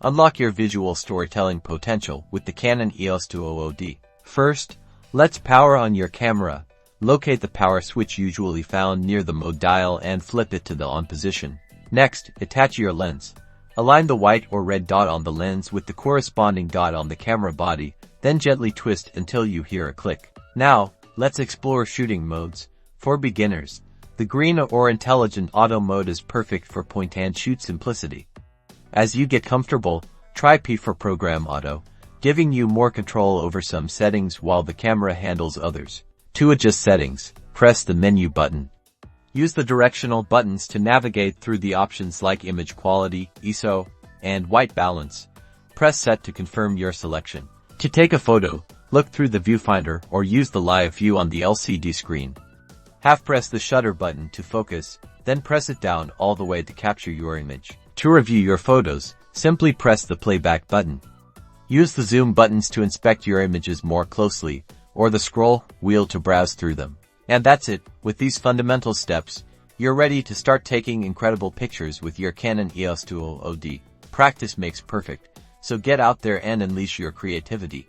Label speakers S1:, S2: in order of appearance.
S1: Unlock your visual storytelling potential with the Canon EOS 200D. First, let's power on your camera. Locate the power switch usually found near the mode dial and flip it to the on position. Next, attach your lens. Align the white or red dot on the lens with the corresponding dot on the camera body, then gently twist until you hear a click. Now, let's explore shooting modes. For beginners, the green or intelligent auto mode is perfect for point-and-shoot simplicity. As you get comfortable, try P for program auto, giving you more control over some settings while the camera handles others. To adjust settings, press the menu button. Use the directional buttons to navigate through the options like image quality, ISO, and white balance. Press set to confirm your selection. To take a photo, look through the viewfinder or use the live view on the LCD screen. Half-press the shutter button to focus, then press it down all the way to capture your image. To review your photos, simply press the playback button. Use the zoom buttons to inspect your images more closely, or the scroll wheel to browse through them. And that's it. With these fundamental steps, you're ready to start taking incredible pictures with your Canon EOS 200D. Practice makes perfect, so get out there and unleash your creativity.